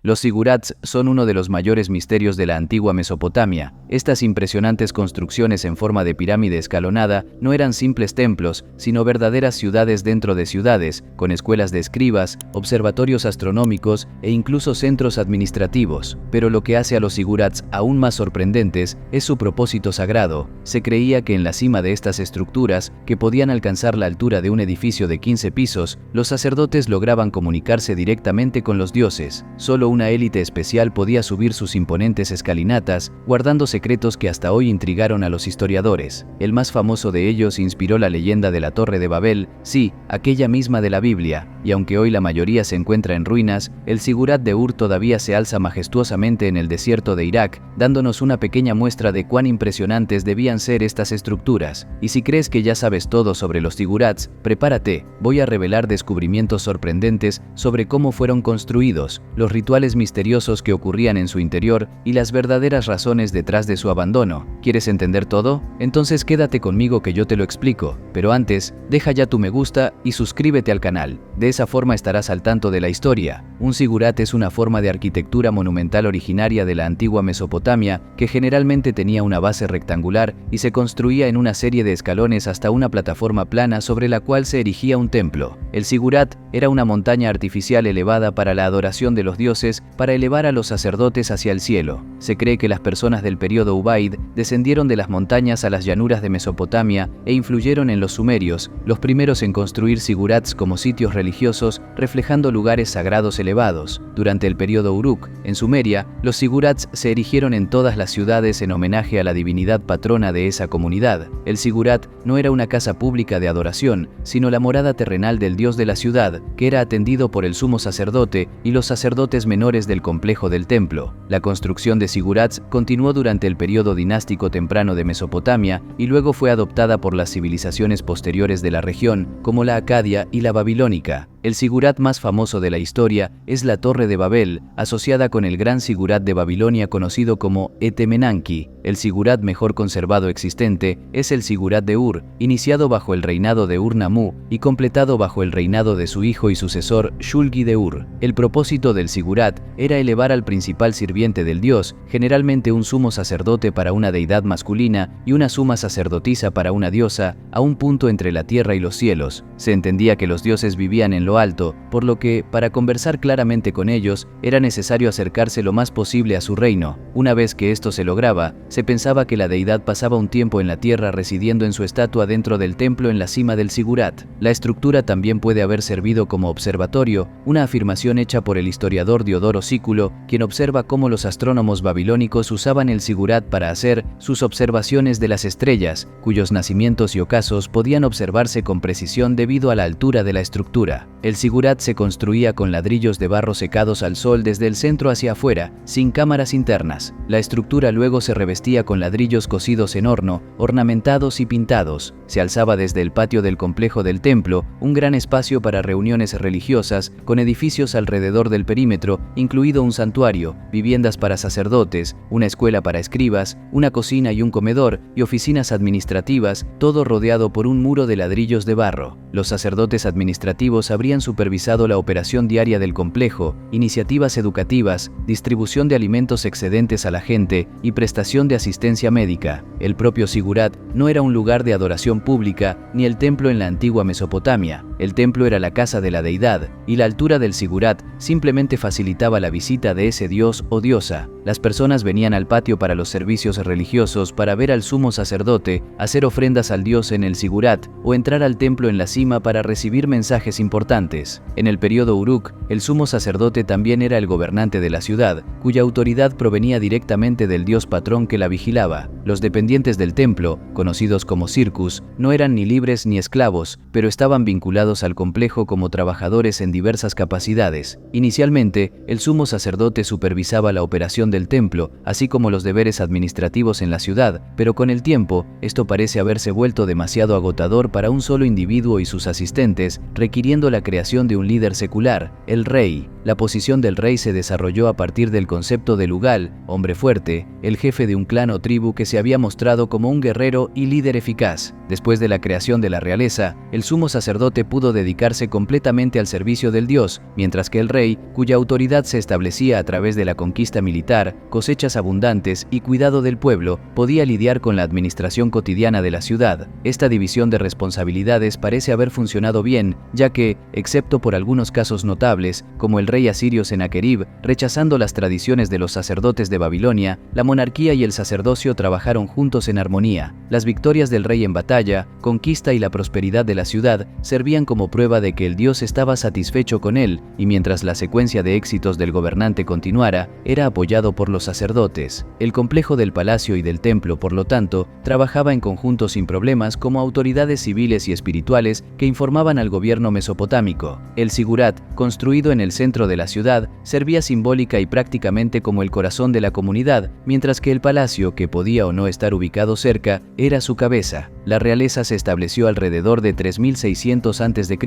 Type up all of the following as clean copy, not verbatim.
Los zigurats son uno de los mayores misterios de la antigua Mesopotamia. Estas impresionantes construcciones en forma de pirámide escalonada no eran simples templos, sino verdaderas ciudades dentro de ciudades, con escuelas de escribas, observatorios astronómicos e incluso centros administrativos. Pero lo que hace a los zigurats aún más sorprendentes es su propósito sagrado. Se creía que en la cima de estas estructuras, que podían alcanzar la altura de un edificio de 15 pisos, los sacerdotes lograban comunicarse directamente con los dioses. Solo una élite especial podía subir sus imponentes escalinatas, guardando secretos que hasta hoy intrigaron a los historiadores. El más famoso de ellos inspiró la leyenda de la Torre de Babel, sí, aquella misma de la Biblia, y aunque hoy la mayoría se encuentra en ruinas, el zigurat de Ur todavía se alza majestuosamente en el desierto de Irak, dándonos una pequeña muestra de cuán impresionantes debían ser estas estructuras. Y si crees que ya sabes todo sobre los zigurats, prepárate, voy a revelar descubrimientos sorprendentes sobre cómo fueron construidos, los rituales misteriosos que ocurrían en su interior y las verdaderas razones detrás de su abandono. ¿Quieres entender todo? Entonces quédate conmigo que yo te lo explico, pero antes, deja ya tu me gusta y suscríbete al canal. De esa forma estarás al tanto de la historia. Un zigurat es una forma de arquitectura monumental originaria de la antigua Mesopotamia que generalmente tenía una base rectangular y se construía en una serie de escalones hasta una plataforma plana sobre la cual se erigía un templo. El zigurat era una montaña artificial elevada para la adoración de los dioses, para elevar a los sacerdotes hacia el cielo. Se cree que las personas del período Ubaid descendieron de las montañas a las llanuras de Mesopotamia e influyeron en los sumerios, los primeros en construir zigurats como sitios religiosos reflejando lugares sagrados elevados. Durante el período Uruk, en Sumeria, los zigurats se erigieron en todas las ciudades en homenaje a la divinidad patrona de esa comunidad. El zigurat no era una casa pública de adoración, sino la morada terrenal del dios de la ciudad, que era atendido por el sumo sacerdote y los sacerdotes menores del complejo del templo. La construcción de zigurats continuó durante el período dinástico temprano de Mesopotamia y luego fue adoptada por las civilizaciones posteriores de la región, como la acadia y la babilónica. El zigurat más famoso de la historia es la Torre de Babel, asociada con el gran zigurat de Babilonia conocido como Etemenanki. El zigurat mejor conservado existente es el zigurat de Ur, iniciado bajo el reinado de Ur-Nammu y completado bajo el reinado de su hijo y sucesor Shulgi de Ur. El propósito del zigurat era elevar al principal sirviente del dios, generalmente un sumo sacerdote para una deidad masculina y una suma sacerdotisa para una diosa, a un punto entre la tierra y los cielos. Se entendía que los dioses vivían en lo alto, por lo que, para conversar claramente con ellos, era necesario acercarse lo más posible a su reino. Una vez que esto se lograba, se pensaba que la deidad pasaba un tiempo en la tierra residiendo en su estatua dentro del templo en la cima del zigurat. La estructura también puede haber servido como observatorio, una afirmación hecha por el historiador Diodoro Sículo, quien observa cómo los astrónomos babilónicos usaban el zigurat para hacer sus observaciones de las estrellas, cuyos nacimientos y ocasos podían observarse con precisión debido a la altura de la estructura. El zigurat se construía con ladrillos de barro secados al sol desde el centro hacia afuera, sin cámaras internas. La estructura luego se revestía con ladrillos cocidos en horno, ornamentados y pintados. Se alzaba desde el patio del complejo del templo, un gran espacio para reuniones religiosas, con edificios alrededor del perímetro, incluido un santuario, viviendas para sacerdotes, una escuela para escribas, una cocina y un comedor, y oficinas administrativas, todo rodeado por un muro de ladrillos de barro. Los sacerdotes administrativos habrían supervisado la operación diaria del complejo, iniciativas educativas, distribución de alimentos excedentes a la gente y prestación de asistencia médica. El propio zigurat no era un lugar de adoración pública ni el templo en la antigua Mesopotamia. El templo era la casa de la deidad, y la altura del zigurat simplemente facilitaba la visita de ese dios o diosa. Las personas venían al patio para los servicios religiosos, para ver al sumo sacerdote, hacer ofrendas al dios en el zigurat o entrar al templo en la cima para recibir mensajes importantes. En el período Uruk, el sumo sacerdote también era el gobernante de la ciudad, cuya autoridad provenía directamente del dios patrón que la vigilaba. Los dependientes del templo, conocidos como circus, no eran ni libres ni esclavos, pero estaban vinculados al complejo como trabajadores en diversas capacidades. Inicialmente, el sumo sacerdote supervisaba la operación del templo, así como los deberes administrativos en la ciudad, pero con el tiempo, esto parece haberse vuelto demasiado agotador para un solo individuo y sus asistentes, requiriendo la creación de un líder secular, el rey. La posición del rey se desarrolló a partir del concepto de Lugal, hombre fuerte, el jefe de un clan o tribu que se había mostrado como un guerrero y líder eficaz. Después de la creación de la realeza, el sumo sacerdote pudo dedicarse completamente al servicio del dios, mientras que el rey, cuya autoridad se establecía a través de la conquista militar, cosechas abundantes y cuidado del pueblo, podía lidiar con la administración cotidiana de la ciudad. Esta división de responsabilidades parece haber funcionado bien, ya que, excepto por algunos casos notables, como el rey asirio Sennacherib, rechazando las tradiciones de los sacerdotes de Babilonia, la monarquía y el sacerdocio trabajaron juntos en armonía. Las victorias del rey en batalla, conquista y la prosperidad de la ciudad servían como prueba de que el dios estaba satisfecho con él, y mientras la secuencia de éxitos del gobernante continuara, era apoyado por los sacerdotes. El complejo del palacio y del templo, por lo tanto, trabajaba en conjunto sin problemas como autoridades civiles y espirituales que informaban al gobierno mesopotámico. El sigurat, construido en el centro de la ciudad, servía simbólica y prácticamente como el corazón de la comunidad, mientras que el palacio, que podía o no estar ubicado cerca, era su cabeza. La realeza se estableció alrededor de 3600 a.C.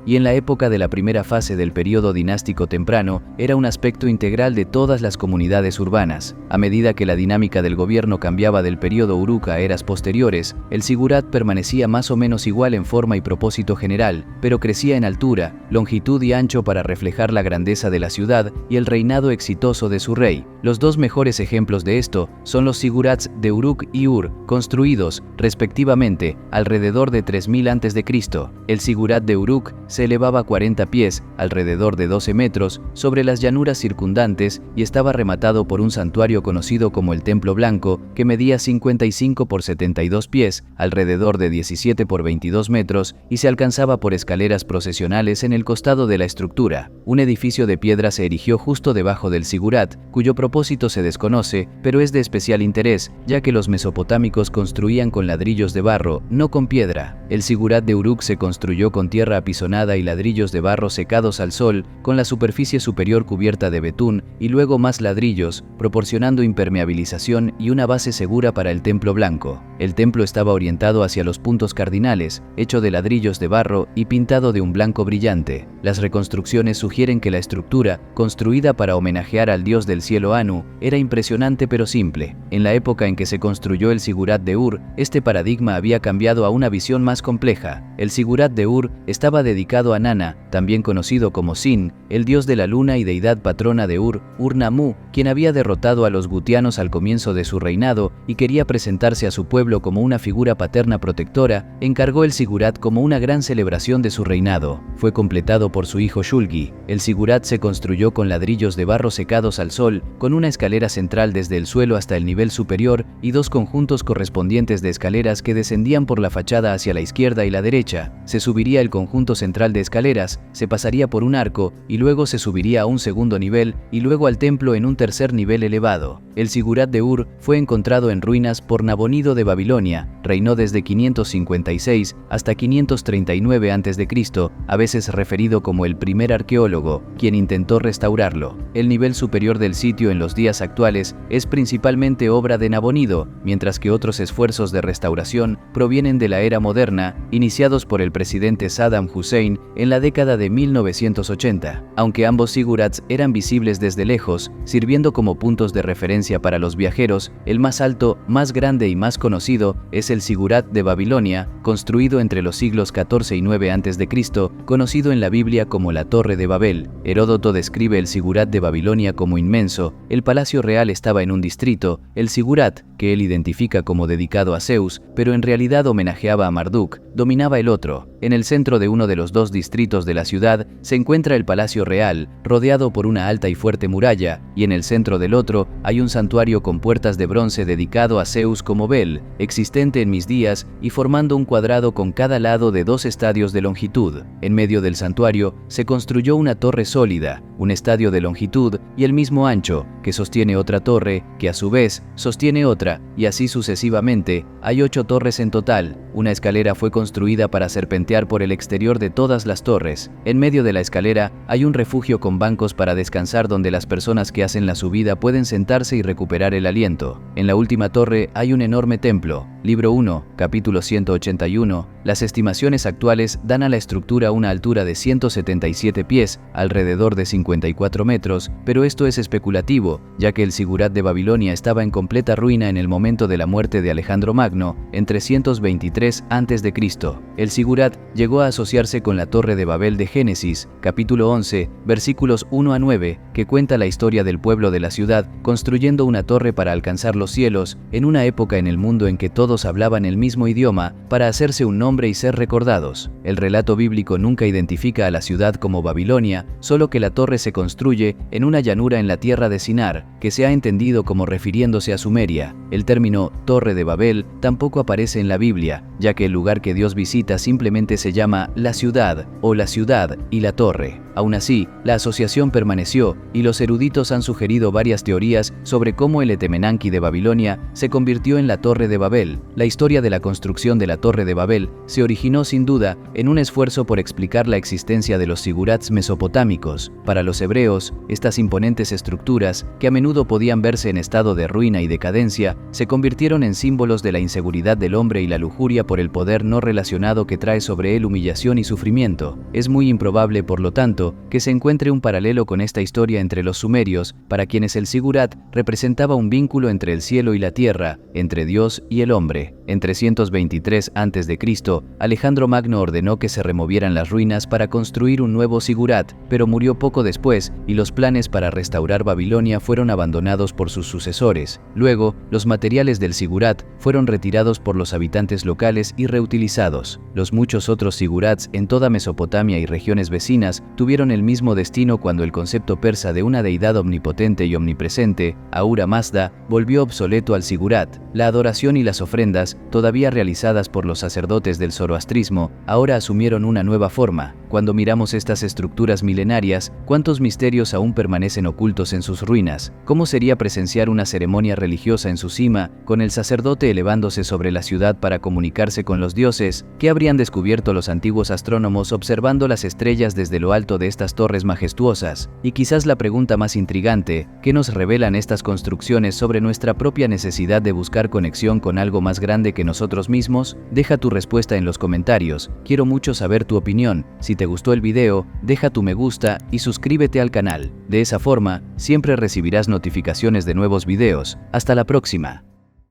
y en la época de la primera fase del período dinástico temprano era un aspecto integral de todas las comunidades urbanas. A medida que la dinámica del gobierno cambiaba del período Uruk a eras posteriores, el sigurat permanecía más o menos igual en forma y propósito general, pero crecía en altura, longitud y ancho para reflejar la grandeza de la ciudad y el reinado exitoso de su rey. Los dos mejores ejemplos de esto son los sigurats de Uruk y Ur, construidos, respectivamente, alrededor de 3000 a.C. El sigurat de Uruk se elevaba 40 pies, alrededor de 12 metros, sobre las llanuras circundantes y estaba rematado por un santuario conocido como el Templo Blanco, que medía 55 por 72 pies, alrededor de 17 por 22 metros, y se alcanzaba por escaleras procesionales en el costado de la estructura. Un edificio de piedra se erigió justo debajo del sigurat, cuyo propósito se desconoce, pero es de especial interés, ya que los mesopotámicos construían con ladrillos de barro, no con piedra. El sigurat de Uruk se construyó con tierra apisonada y ladrillos de barro secados al sol, con la superficie superior cubierta de betún y luego más ladrillos, proporcionando impermeabilización y una base segura para el templo blanco. El templo estaba orientado hacia los puntos cardinales, hecho de ladrillos de barro y pintado de un blanco brillante. Las reconstrucciones sugieren que la estructura, construida para homenajear al dios del cielo Anu, era impresionante pero simple. En la época en que se construyó el sigurat de Ur, este paradigma había cambiado a una visión más compleja. El sigurat de Ur estaba dedicado a Nana, también conocido como Sin, el dios de la luna y deidad patrona de Ur, Ur-Nammu, quien había derrotado a los gutianos al comienzo de su reinado y quería presentarse a su pueblo como una figura paterna protectora, encargó el sigurat como una gran celebración de su reinado. Fue completado por su hijo Shulgi. El sigurat se construyó con ladrillos de barro secados al sol, con una escalera central desde el suelo hasta el nivel superior y dos conjuntos correspondientes de escaleras que descendían por la fachada hacia la izquierda y la derecha. Se subiría el conjunto central de escaleras, se pasaría por un arco y luego se subiría a un segundo nivel y luego al templo en un tercer nivel elevado. El sigurat de Ur fue encontrado en ruinas por Nabonido de Babilonia, reinó desde 556 hasta 539 a.C., a veces referido como el primer arqueólogo, quien intentó restaurarlo. El nivel superior del sitio en los días actuales es principalmente obra de Nabonido, mientras que otros esfuerzos de restauración provienen de la era moderna, iniciados por el presidente Saddam Hussein en la década de 1980. Aunque ambos sigurats eran visibles desde lejos, sirviendo como puntos de referencia para los viajeros, el más alto, más grande y más conocido es el sigurat de Babilonia, construido entre los siglos XIV y IX a.C., conocido en la Biblia como la Torre de Babel. Heródoto describe el sigurat de Babilonia como inmenso. El palacio real estaba en un distrito. El sigurat, que él identifica como dedicado a Zeus, pero en realidad homenajeaba a Marduk, dominaba el otro. En el centro de uno de los dos distritos de la ciudad se encuentra el Palacio Real, rodeado por una alta y fuerte muralla, y en el centro del otro hay un santuario con puertas de bronce dedicado a Zeus como Bel, existente en mis días y formando un cuadrado con cada lado de 2 estadios de longitud. En medio del santuario se construyó una torre sólida, un estadio de longitud y el mismo ancho, que sostiene otra torre, que a su vez sostiene otra, y así sucesivamente. Hay 8 torres en total. Una escalera fue construida para serpentear por el exterior de todas las torres. En medio de la escalera hay un refugio con bancos para descansar donde las personas que hacen la subida pueden sentarse y recuperar el aliento. En la última torre hay un enorme templo. Libro 1, capítulo 181, las estimaciones actuales dan a la estructura una altura de 177 pies, alrededor de 54 metros, pero esto es especulativo, ya que el Sigurat de Babilonia estaba en completa ruina en el momento de la muerte de Alejandro Magno, en 323 a.C. El Sigurat llegó a asociarse con la Torre de Babel de Génesis, capítulo 11, versículos 1 a 9, que cuenta la historia del pueblo de la ciudad construyendo una torre para alcanzar los cielos, en una época en el mundo en que todos hablaban el mismo idioma, para hacerse un nombre y ser recordados. El relato bíblico nunca identifica a la ciudad como Babilonia, solo que la torre se construye en una llanura en la tierra de Sinar, que se ha entendido como refiriéndose a Sumeria. El término Torre de Babel tampoco aparece en la Biblia, ya que el lugar que Dios visita simplemente se llama la ciudad o la ciudad y la torre. Aún así, la asociación permaneció y los eruditos han sugerido varias teorías sobre cómo el Etemenanki de Babilonia se convirtió en la Torre de Babel. La historia de la construcción de la Torre de Babel se originó sin duda en un esfuerzo por explicar la existencia de los sigurats mesopotámicos. Para los hebreos, estas imponentes estructuras, que a menudo podían verse en estado de ruina y decadencia, se convirtieron en símbolos de la inseguridad del hombre y la lujuria por el poder no relacionado que trae sobre él humillación y sufrimiento. Es muy improbable, por lo tanto, que se encuentre un paralelo con esta historia entre los sumerios, para quienes el Sigurat representaba un vínculo entre el cielo y la tierra, entre Dios y el hombre. En 323 a.C., Alejandro Magno ordenó que se removieran las ruinas para construir un nuevo Sigurat, pero murió poco después y los planes para restaurar Babilonia fueron abandonados por sus sucesores. Luego, los materiales del Sigurat fueron retirados por los habitantes locales y reutilizados. Los muchos otros Sigurats en toda Mesopotamia y regiones vecinas tuvieron el mismo destino cuando el concepto persa de una deidad omnipotente y omnipresente, Ahura Mazda, volvió obsoleto al Sigurat. La adoración y las ofrendas, todavía realizadas por los sacerdotes del zoroastrismo, ahora asumieron una nueva forma. Cuando miramos estas estructuras milenarias, ¿cuántos misterios aún permanecen ocultos en sus ruinas? ¿Cómo sería presenciar una ceremonia religiosa en su cima, con el sacerdote elevándose sobre la ciudad para comunicarse con los dioses? ¿Qué habrían descubierto los antiguos astrónomos observando las estrellas desde lo alto de estas torres majestuosas? Y quizás la pregunta más intrigante, ¿qué nos revelan estas construcciones sobre nuestra propia necesidad de buscar conexión con algo más grande que nosotros mismos? Deja tu respuesta en los comentarios. Quiero mucho saber tu opinión. Si te gustó el video, deja tu me gusta y suscríbete al canal. De esa forma, siempre recibirás notificaciones de nuevos videos. Hasta la próxima.